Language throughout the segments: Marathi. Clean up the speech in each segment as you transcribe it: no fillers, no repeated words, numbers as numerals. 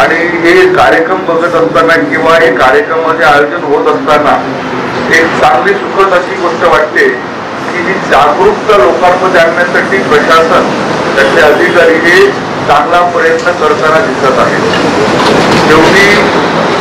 आणि हे कार्यक्रम बघत असताना किंवा हे कार्यक्रमाचे आयोजन होत असताना एक चांगली सुखद अशी गोष्ट वाटते की ही जागरूकता लोकांमध्ये आणण्यासाठी प्रशासन त्याचे अधिकारी हे चांगला प्रयत्न करताना दिसत आहेत. शेवटी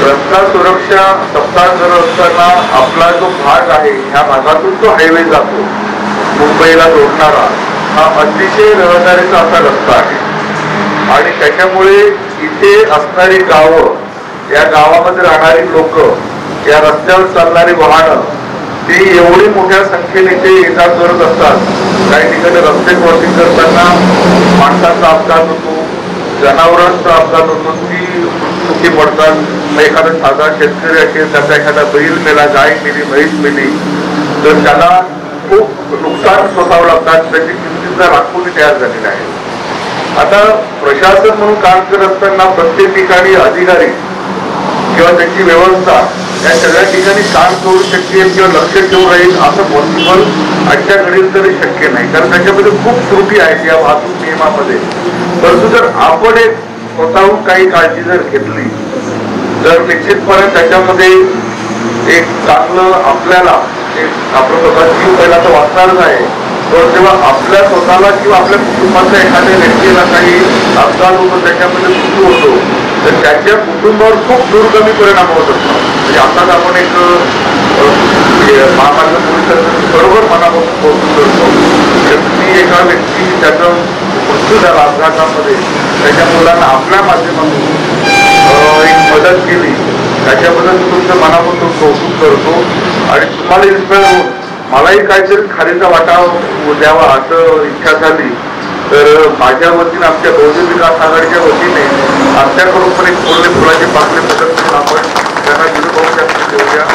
रस्ता सुरक्षा सप्ताह करत असताना आपला जो भाग आहे ह्या भागातून जो हायवे जातो मुंबईला जोडणारा हा अतिशय रहदारीचा असा रस्ता आहे आणि त्याच्यामुळे इथे असणारी गावं या गावामध्ये राहणारी लोक या रस्त्यावर चालणारी वाहनं ती एवढी मोठ्या संख्येने ते येतात करत असतात. काही ठिकाणी रस्ते क्रॉसिंग करताना माणसांचा अपघात होतो, जनावरांचा अपघात होतो, ती चुकी पडतात. एखादा साधा शेतकरी असेल त्याचा एखादा बैल मेला, गाय मेली, म्हैस मेली तर त्याला खूप नुकसान सोसावं लागतात. त्याची किमतीचा राखून तयार झालेला आहे. आता प्रशासन म्हणून काम करत असताना प्रत्येक ठिकाणी अधिकारी किंवा त्याची व्यवस्था या सगळ्या ठिकाणी काम करू शकेल किंवा लक्ष ठेवून राहील असं पॉसिबल आजच्या घडीला तरी शक्य नाही, कारण त्याच्यामध्ये खूप त्रुटी आहेत या वाहतूक नियमामध्ये. परंतु जर आपण एक स्वतःहून काही काळजी जर घेतली तर निश्चितपणे त्याच्यामध्ये एक चांगलं आपल्याला आपलं स्वतः जीव पहिला तर वाचणारच आहे, पण जेव्हा आपल्या स्वतःला किंवा आपल्या कुटुंबाच्या एखाद्या व्यक्तीला काही अपघात होतो त्याच्यामध्ये मृत्यू होतो तर त्याच्या कुटुंबावर खूप दूरगामी परिणाम होत असतात. म्हणजे आताच आपण एक महामार्ग पोलिसांचं बरोबर मनापासून पोहोचून करतो. मी एका व्यक्ती त्याचा मृत्यू झाला अपघातामध्ये त्याच्या मुलांना आपल्या माध्यमातून एक मदत केली त्याच्याबद्दल मी तुमचं मनापासून कौतुक करतो आणि तुम्हाला इन्स्पायर होऊन मलाही काहीतरी खालीचा वाटा द्यावा असं इच्छा झाली तर माझ्या वतीने आमच्या बहुजन विकास आघाडीच्या वतीने आमच्याकडून पण एक फुले फुलाचे पाकले मदत करून आपण त्यांना विनोबाच्या देऊया.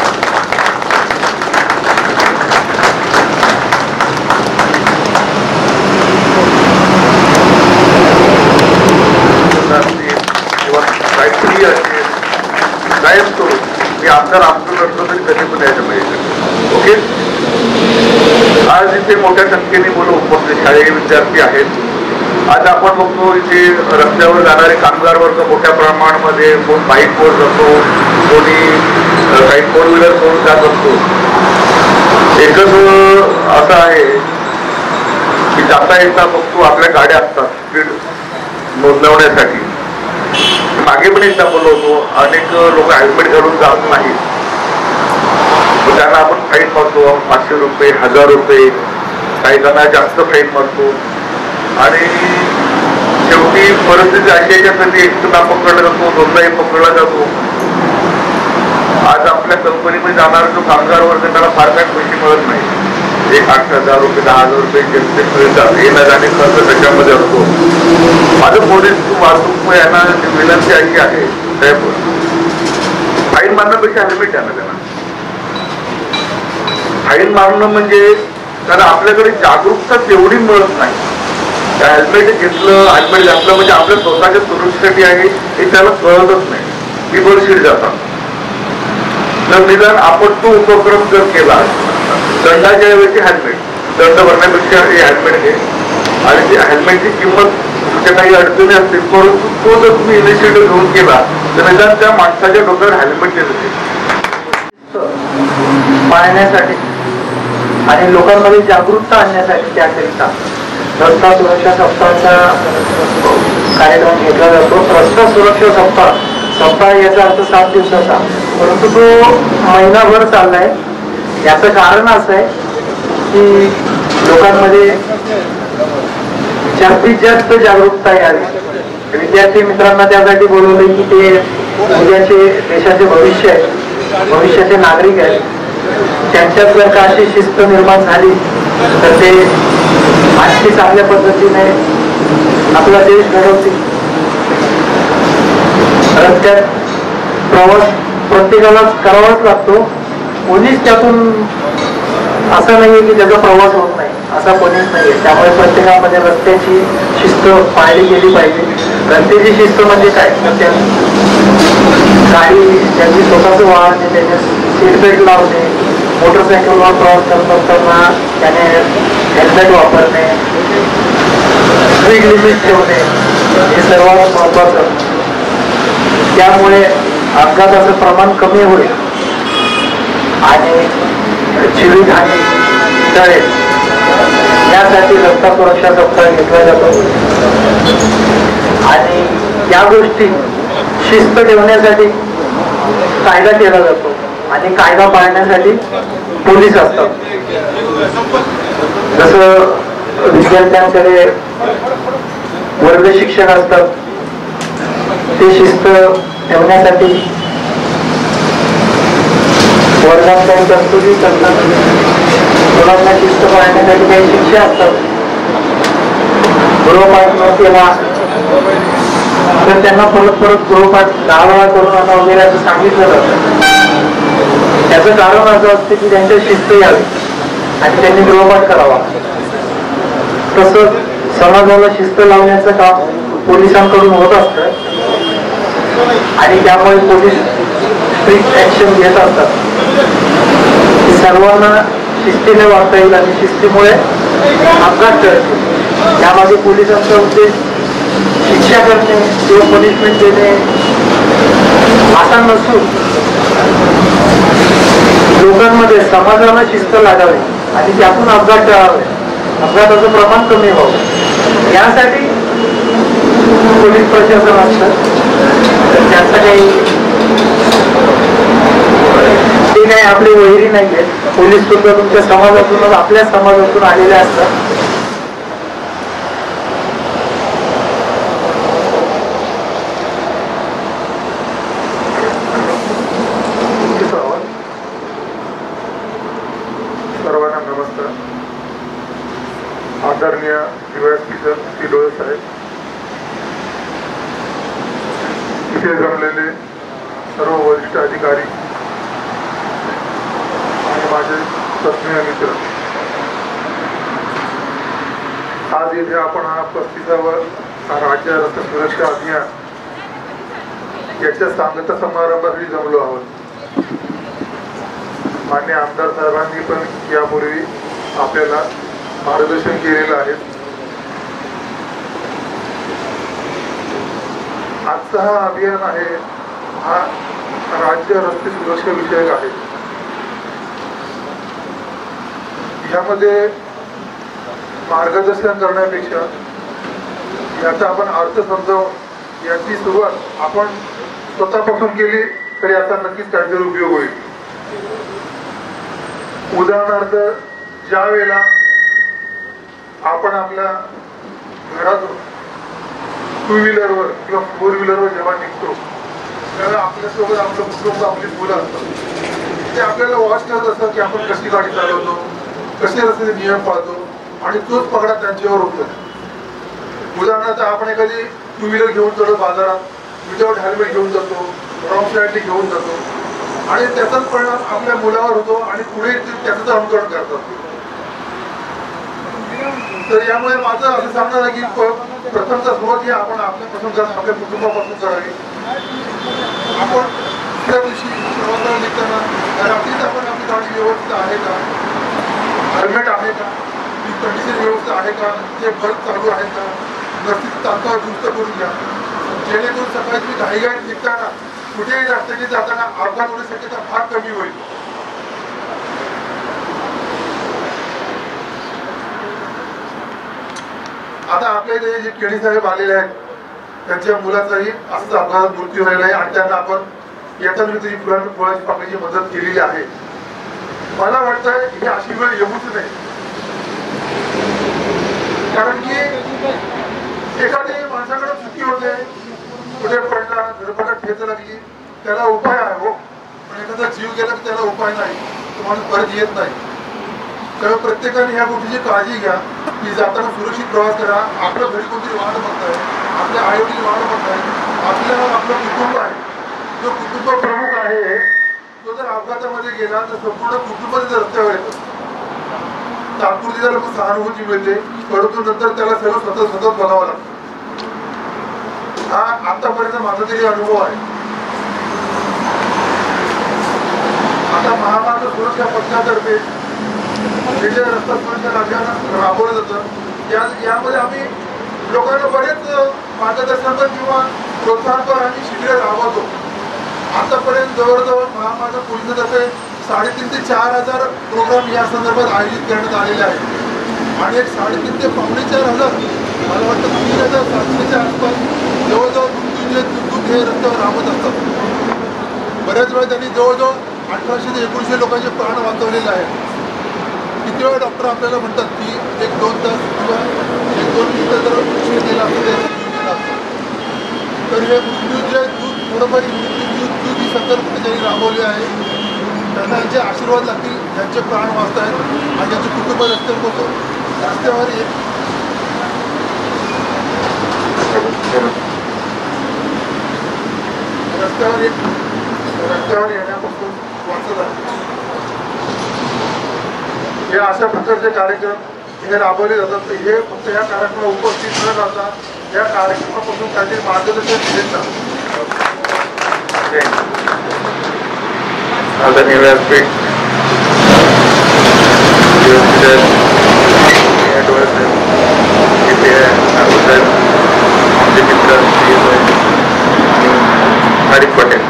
किंवा काहीतरी असेल कायम करून मी आमदार आमचं करतो तरी कधी पण यायचं पाहिजे. ओके. आज इथे मोठ्या संख्येने मुलं उपस्थित शालेय विद्यार्थी आहेत. आज आपण बघतो इथे रस्त्यावर जाणारे कामगार वर्ग मोठ्या प्रमाणामध्ये कोण बाईकवर जातो, कोणी काही फोर व्हीलर करून जात असतो. एकच असं आहे की जाता येता बघतो आपल्या गाड्या असतात स्पीड नोंदवण्यासाठी. मागे पण एकदा बोलवतो अनेक लोक हेल्मेट घालून जात नाहीत, त्यांना आपण फाईन मारतो 500 रुपये 1000 रुपये, काही जणांना जास्त फाईन मारतो आणि शेवटी परिस्थिती अशी याच्यासाठी एक सुद्धा पकडला जातो, दोनदाही पकडला जातो. आज आपल्या कंपनीमध्ये जाणारा जो कामगार वर्ग त्याला फार काही पैसे मिळत नाही. 8,000 रुपये 10,000 रुपये जेमतेम मिळतात. येणं जाणे खर्च त्याच्यामध्ये असतो. माझं पोलीस वाहतूक यांना विनंती अशी आहे साहेब फाईन मारण्यापेक्षा हेल्मेट द्या ना त्यांना. फाईन मारणं म्हणजे कारण आपल्याकडे जागरूकता तेवढी मिळत नाही. हेल्मेट घेतलं हेल्मेट घातलं म्हणजे आपल्या स्वतःच्या सुरक्षेसाठी आहे हे त्याला कळतच नाही. बिबरशीट जातात. जर निदान आपण तो उपक्रम जर केला दंडाच्या ऐवजी हेल्मेट, दंड भरण्यापेक्षा हे हेल्मेट घे आणि ती हेल्मेटची किंमत तुमच्या काही अडचणी असतील परंतु तो जर तुम्ही इनिशिएटिव्ह घेऊन केला तर निदान त्या माणसाच्या डोक्यावर हेल्मेट देत पाळण्यासाठी आणि लोकांमध्ये जागरूकता आणण्यासाठी त्याकरिता रस्ता सुरक्षा सप्ताहाचा कार्यक्रम घेतला जातो. रस्ता सुरक्षा सप्ताह याचा अर्थ 7 दिवसाचा, परंतु तो महिनाभर चाललाय. याचं कारण असं आहे की लोकांमध्ये जास्तीत जास्त जागरूकता यावी. विद्यार्थी मित्रांना त्यासाठी बोलवले की ते उद्याचे देशाचे भविष्य आहे, भविष्याचे नागरिक आहेत. त्यांच्यात जर का अशी शिस्त निर्माण झाली तर ते आणखी चांगल्या पद्धतीने आपला देश घडवतील. रस्त्यात प्रवास प्रत्येकालाच करावाच लागतो. कोणीच त्यातून असं नाहीये की त्याचा प्रवास होत नाही, असा कोणीच नाहीये. त्यामुळे प्रत्येकामध्ये रस्त्याची शिस्त पाळली गेली पाहिजे. रस्त्याची शिस्त म्हणजे काय तर त्या गाडी ज्यांची स्वतःचं वाहन आहे त्याने सीट बेल्ट लावणे, मोटरसायकलवर प्रवास करत असताना त्याने हेल्मेट वापरणे, स्पीड लिमिट ठेवणे हे सर्वात महत्वाचं. त्यामुळे अपघाताचं प्रमाण कमी होईल आणि जीवितहानी टळेल यासाठी रस्ता सुरक्षा सप्ताह घेतला जातो. आणि या गोष्टी शिस्त ठेवण्यासाठी कायदा केला जातो आणि कायदा पाळण्यासाठी पोलीस असतात. जसं विद्यार्थ्यांकडे वर्ग शिक्षक असतात, ते शिस्त ठेवण्यासाठी वर्गात काही तरतुदी करतात. मुलांना शिस्त पाळण्यासाठी काही शिक्षा असतात. गृहपाठ न केला तर त्यांना परत गृहपाठ 10 वेळा करून आणा वगैरे असं सांगितलं जातं. त्याचं कारण असं असतं की त्यांच्या शिस्त यावी आणि त्यांनी गृहपाठ करावा. तसंच समाजाला शिस्त लावण्याचं काम पोलिसांकडून होत असतं आणि त्यामुळे पोलीस स्ट्रिक्ट ऍक्शन घेत असतात. सर्वांना शिस्तीने वागता येईल आणि शिस्तीमुळे अपघात टळतील. यामागे पोलिसांचा उद्देश शिक्षा करणे किंवा पनिशमेंट देणे असा नसून लोकांमध्ये समाजाला शिस्त लागावी आणि त्यातून अपघात टळावे, अपघाताचं प्रमाण कमी व्हावं यासाठी पोलीस प्रशासन असतं. त्याचं काही ते काही आपली वैरी नाहीये. पोलीस सुद्धा तुमच्या समाजातूनच आपल्या समाजातून आलेले असतात. सर्वांना नमस्कार. आदरणीय डीवायएसपी श्री डोळे साहेब, इथे जमलेले सर्व वरिष्ठ अधिकारी आणि माझे तज्ञ मित्र, आज येथे आपण हा 35वा राज्य रस्ते सुरक्षा अभियान याच्या सांगता समारंभासाठी जमलो आहोत. मान्य आमदार साहेबांनी पण यापूर्वी आपल्याला मार्गदर्शन केलेलं आहे. आजचा हा अभियान आहे, हा राज्य रस्ते सुरक्षा विषयक आहे. यामध्ये मार्गदर्शन करण्यापेक्षा याचा आपण अर्थ समजावून याची सुरुवात आपण स्वतःपासून केली तर याचा नक्कीच काहीतरी उपयोग होईल. उदाहरणार्थ, ज्या वेळेला आपण आपल्या घरातून 2 व्हीलरवर किंवा 4 व्हीलरवर जेव्हा निघतो त्यावेळेला आपल्यासोबत आपलं कुटुंब, आपली मुलं असतात. ते आपल्याला वॉच करत असतात की आपण कशी गाडी चालवतो, कसे रस्त्याचे नियम पाळतो आणि तोच पगडा त्यांच्यावर होतो. उदाहरणार्थ, आपण एखादी 2 व्हीलर घेऊन जातो बाजारात, विदाउट हेल्मेट घेऊन जातो, रॉंग साईडने घेऊन जातो आणि त्याचाच परिणाम आपल्या मुलावर होतो आणि पुढे त्याचं अनुकरण करतात. तर यामुळे माझं असं सांगणं आहे की प्रथमचा सुरुवात ही आपण आपल्यापासून करावी, आपल्या कुटुंबापासून करावी. आपण दुसऱ्या दिवशी प्रवासाला निघताना रात्रीच आपण आपली गाडी व्यवस्थित आहे का, हेल्मेट आहे का, कंडिशन व्यवस्थित आहे का, ते बल्ब चालू आहे का, नसतील तात्काळ दुरुस्त करून घ्या. जेणेकरून सकाळी तुम्ही घाईघाईत निघताना कुठेही रस्त्याने जाताना अपघात होण्याची शक्यता फार कमी होईल. आता आपल्या इथे जे केडी साहेब आलेले आहेत त्यांच्या मुलाचाही असंच अपघातात मृत्यू झालेला आहे आणि त्यांना आपण येताना त्याची फुलाची पाकळीची मदत केलेली आहे. मला वाटतंय ही अशी वेळ येऊच नाही, कारण की एखादी माणसाकडे चुकी होते, कुठे पडला, धडपडत ठेच लागली, त्याला उपाय आहे हो, पण एखादा जीव गेला की त्याला उपाय नाही, तो माणूस परत येत नाही. त्यामुळे प्रत्येकाने ह्या गोष्टीची काळजी घ्या की जाताना सुरक्षित प्रवास करा. आपलं घरी कोणतरी वाहन बघताय, आपल्या आईवडील वाहन बघताय, आपल्याला आपलं कुटुंब आहे, जो कुटुंब प्रमुख आहे तो जर अपघातामध्ये गेला तर संपूर्ण कुटुंब रस्त्यावर येतं. तात्पुरती त्याला सहानुभूती मिळते, परंतु नंतर त्याला सगळं सतत बघावं लागतं. हा आतापर्यंत माझा तरी अनुभव आहे. आता महामार्ग सुरक्षा पथकातर्फे जे रस्ता सुरक्षा अभियान राबवलं जातं यामध्ये आम्ही लोकांना बरेच मार्गदर्शन किंवा प्रोत्साहनपर आम्ही शिबिर राबवतो. आतापर्यंत जवळजवळ महामार्ग पोलिसांतर्फे 3,500 ते 4,000 प्रोग्राम या संदर्भात आयोजित करण्यात आलेले आहेत आणि एक 3,500 ते 4,500 मला वाटतं 3,700च्या आसपास जवळजवळ दूध हे रस्त्यावर राबत असतात. बऱ्याच वेळा त्यांनी जवळजवळ 1800 ते 1900 लोकांचे प्राण वाचवलेले आहेत. किती वेळा डॉक्टर आपल्याला म्हणतात की 1-2 तास किंवा 1-2 मिनिटं जर उशीर गेला असतो त्याचा जीव गेला असतो. तर हे मृत्यूचे दूध थोडंफार दूध ही संकल्पना त्यांनी राबवली आहे. त्यांना यांचे आशीर्वाद लागतील, ज्यांचे प्राण वाचत आहेत आणि ज्यांचे कुटुंब रस्त्यावर येण्यापासून वाचत आहे. हे अशा प्रकारचे कार्यक्रम हे राबवले जातात. हे फक्त या कार्यक्रमाला उपस्थित न राहता या कार्यक्रमापासून काहीतरी मार्गदर्शन घेतात. आदरणीय व्यासपीठ, आमचे मित्र हार्दिक पटेल,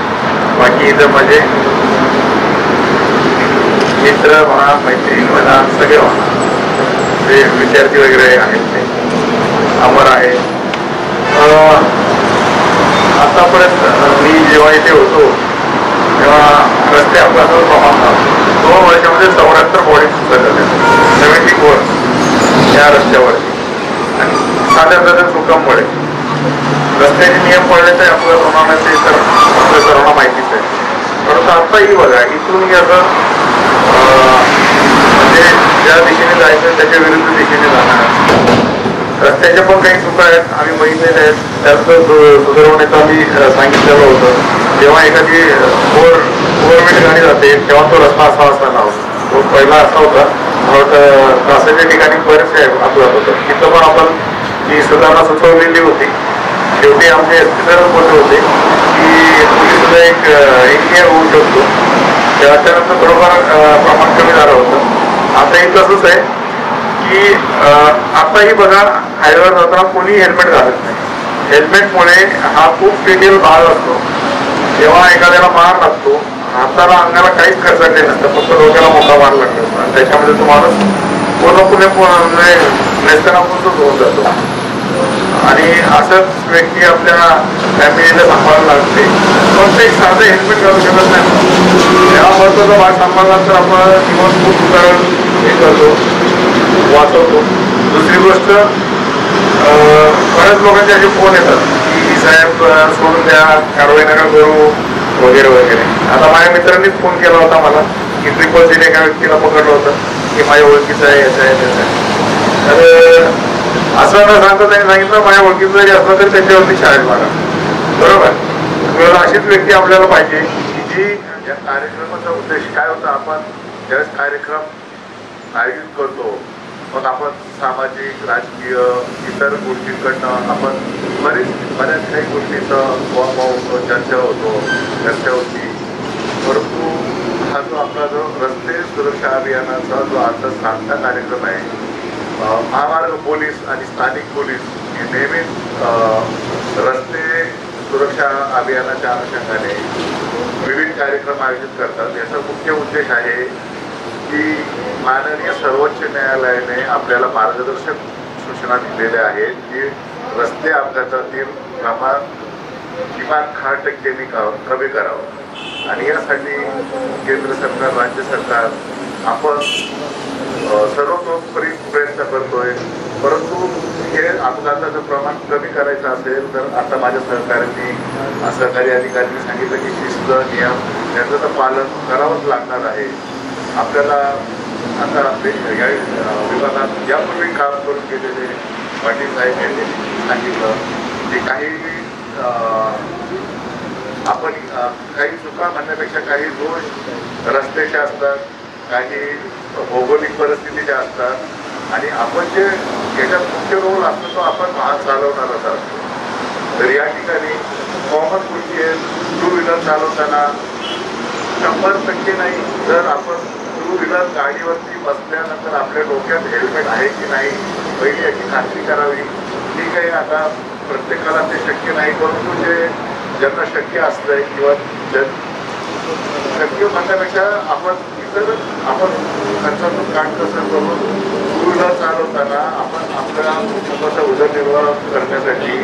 बाकी इथं माझे मित्र म्हणा, मैत्रीण म्हणा, सगळे म्हणा, जे विद्यार्थी वगैरे आहेत ते अमर आहे. आतापर्यंत मी जेव्हा इथे होतो तेव्हा रस्ते अपघाताचं प्रमाण 2 वर्षामध्ये 74 बॉडी सुद्धा झाल्या, 74 या रस्त्यावरती. आणि साध्या चुकांमुळे रस्त्याचे नियम पडले तर अपघात होणार नाही ते तर आपल्या सर्वांना माहितीच आहे. परंतु आताही बघा, इथून असं म्हणजे ज्या दिशेने जायचं त्याच्या विरुद्ध दिशेने जाणार. रस्त्याच्या पण काही चुका आहेत, आम्ही बघितलेल्या आहेत. त्यात सुधारवण्याचं आम्ही सांगितलेलं होतं. जेव्हा एखादी ओव्हरवेट गाडी जाते तेव्हा तो रस्ता असा नव्हता. तो पहिला असा होता. तासाच्या ठिकाणी बरेचसे अपघात होतात. तिथं पण आपण ही सुधारणा सुचवलेली होती. शेवटी आमचे एसपीसरच बोलले होते की पोलीस सुद्धा एक इंजिनियर होऊ शकतो. त्याच्यानंतर थोडंफार प्रमाण कमी झालं होतं. आताही तसंच आहे की आताही बघा, हायवेवर जाताना कोणी हेल्मेट घालत नाही. हेल्मेटमुळे हा खूप क्रिटिकल भाग असतो. जेव्हा एखाद्याला मार लागतो, हाताला अंगाला काहीच खर्चले नसतं, फक्त डोक्याला मोठा मार लागत असतो. त्याच्यामध्ये तो माणूस पूर्णपणे नेस्तनापूर्णच होऊन जातो. आणि असंच व्यक्ती आपल्या फॅमिलीला सांभाळायला लागते. फक्त एक साधं हेल्मेट घालू शकत नाही. या महत्वाचा भाग सांभाळला तर आपण जीवन खूप सुधारण हे करतो, वाचवतो. दुसरी गोष्ट, बऱ्याच लोकांचे असे फोन येतात की साहेब सोडून द्या, कारवाई नका करू वगैरे वगैरे. आता माझ्या मित्रांनीच फोन केला होता मला की 000 एका व्यक्तीला पकडलं होतं की माझ्या ओळखीचं आहे, याचं आहे, त्याचं आहे. तर असं न सांगता त्यांनी सांगितलं माझ्या ओळखीचं जरी असलं तरी त्याच्यावरती शाळेत मागा. बरोबर. अशीच व्यक्ती आपल्याला पाहिजे की जी या कार्यक्रमाचा उद्देश काय होता. आपण ज्यावेळेस कार्यक्रम आयोजित करतो मग आपण सामाजिक, राजकीय, इतर गोष्टींकडनं आपण बऱ्याच काही गोष्टीचं वाव चर्चा होती. परंतु हा जो आपला जो रस्ते सुरक्षा अभियानाचा जो आजचा 7था कार्यक्रम आहे, महामार्ग पोलीस आणि स्थानिक पोलीस हे नेहमीच रस्ते सुरक्षा अभियानाच्या अनुषंगाने विविध कार्यक्रम आयोजित करतात. याचा मुख्य उद्देश आहे की माननीय सर्वोच्च न्यायालयाने आपल्याला मार्गदर्शक सूचना दिलेल्या आहेत की रस्ते अपघातातील प्रमाण किमान 10% कमी करावं. आणि यासाठी केंद्र सरकार, राज्य सरकार आपण सर्वतोपरी प्रयत्न करतोय. परंतु हे अपघाताचं प्रमाण कमी करायचं असेल तर आता माझ्या सहकारी अधिकाऱ्यांनी सांगितलं की शिस्त, नियम याचं तर पालन करावंच लागणार आहे. आपल्याला आता या विभागात यापूर्वी काम करून गेलेले पाटील साहेब यांनी सांगितलं की काही आपण काही चुका म्हणण्यापेक्षा काही दोष रस्त्याचे असतात, काही भौगोलिक परिस्थितीच्या असतात आणि आपण जे याच्यात मुख्य रोल असतो तो आपण वाहन चालवणारच असतो. तर या ठिकाणी कॉमन गोष्टी आहेत. 2 व्हीलर चालवताना 100% नाही, जर आपण 2 व्हीलर गाडीवरती बसल्यानंतर आपल्या डोक्यात हेल्मेट आहे की नाही पहिली याची खात्री करावी. ठीक आहे, आता प्रत्येकाला ते शक्य नाही, परंतु जे ज्यांना शक्य असतंय किंवा शक्य म्हणण्यापेक्षा आपण खर्चातून काढ कसं करून टू व्हीलर चालवताना आपण आपल्या कुटुंबाचा उदरनिर्वाह करण्यासाठी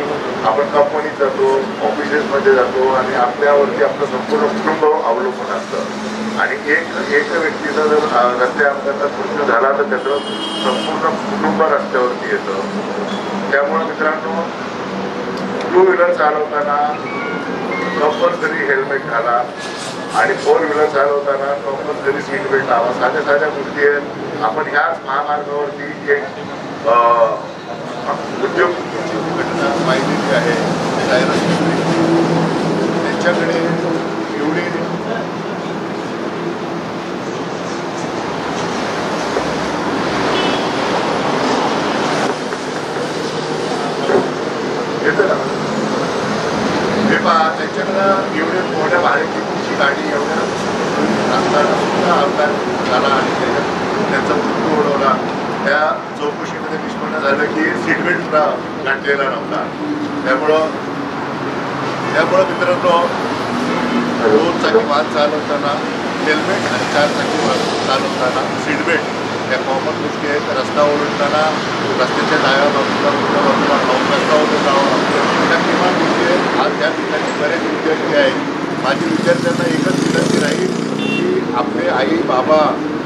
आपण कंपनीत जातो, ऑफिसेसमध्ये जातो आणि आपल्यावरती आपलं संपूर्ण कुटुंब अवलंबून असतं आणि एक व्यक्तीचा जर रस्ते अपघातात मृत्यू झाला तर त्याचं संपूर्ण कुटुंब रस्त्यावरती येतं. त्यामुळे मित्रांनो, टू व्हीलर चालवताना कंपल्सरी हेल्मेट घाला आणि फोर व्हीलर चालवताना कंपल्सरी सीट बेल्ट लावा. साध्या गोष्टी आहेत. आपण ह्याच महामार्गावरती एक उद्योग घटना पाहिलेली आहे. त्यांच्याकडे एवढी येतं ना, हे पहा, त्यांच्याकडं एवढे मोठ्या भारीची तुमची गाडी एवढ्या असताना सुद्धा अपघात झाला आणि त्यांचा मृत्यू ओढवला. त्या चौकशीमध्ये निष्पन्न झालं की सीटबेल्ट घातलेला नव्हता. त्यामुळं मित्रांनो, दोन चाकी वाहन चालवताना हेल्मेट आणि चार चाकी वाहन चालवताना सीटबेल्ट या कॉमन गोष्टी आहेत. रस्ता ओलांडताना रस्त्याच्या डाव्या बाजूला उजव्या बाजूला पाऊस रस्ता ओलांडावा, त्या किमान गोष्टी आहेत. आज त्या ठिकाणी बरेच विद्यार्थी आहेत. माझी विद्यार्थ्यांना एकच विनंती राहील की आपले आई बाबा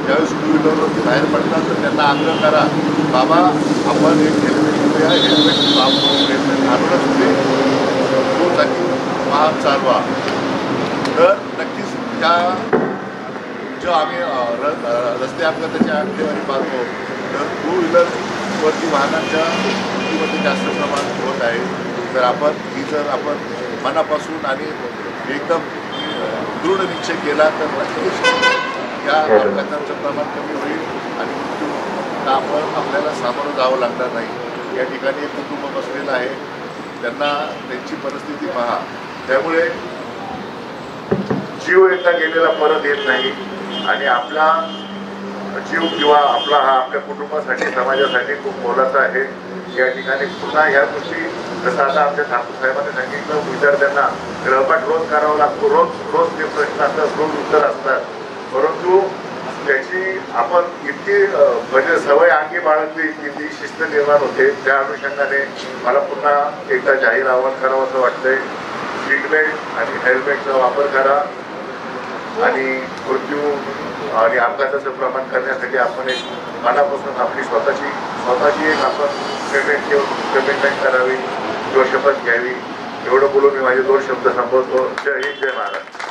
ज्यावेळेस टू व्हीलरवरती बाहेर पडतात तर त्यांना आग्रह करा, बाबा आपण एक हेल्मेट घेऊया, हेल्मेट वापरून हेल्मेट घालूनच पुढे दुचाकी वाहन चालवा. तर नक्कीच त्या जो आम्ही रस्ते अपघाताच्या आकडेवारी पाहतो तर टू व्हीलरवरती वाहनांच्या मृत्यूमध्ये जास्त प्रमाण होत आहे. तर आपण मनापासून आणि एकदम दृढ निश्चय केला तर नक्कीच या अपघातांचं प्रमाण कमी होईल आणि मृत्यूला आपल्याला सामोरं जावं लागणार नाही. या ठिकाणी एक कुटुंब बसलेलं आहे, त्यांना त्यांची परिस्थिती पहा. त्यामुळे जीव एकदा गेलेला परत येत नाही आणि आपला जीव किंवा आपला हा आपल्या कुटुंबासाठी समाजासाठी खूप मोलाचा आहे. या ठिकाणी पुन्हा ह्या गोष्टी जसं आता आमच्या ठाकूर साहेबांनी सांगितलं, विद्यार्थ्यांना गृहपाठ रोज करावा लागतो, रोज ते प्रश्न असतात, रोज उत्तर असतात, परंतु त्याची आपण इतकी म्हणजे सवय अंगी बाळगली की ती शिस्त निर्माण होते. त्या अनुषंगाने मला पुन्हा एकदा जाहीर आवाहन करावं असं वाटतंय, सीट बेल्ट आणि हेल्मेटचा वापर करा आणि मृत्यू आणि अपघाताचं प्रमाण करण्यासाठी आपण एक मनापासून आपली स्वतःची एक आपण पेमेंट करावी किंवा शपथ घ्यावी. एवढं बोलून मी माझे 2 शब्द संपवतो. जय हिंद, जय महाराष्ट्र.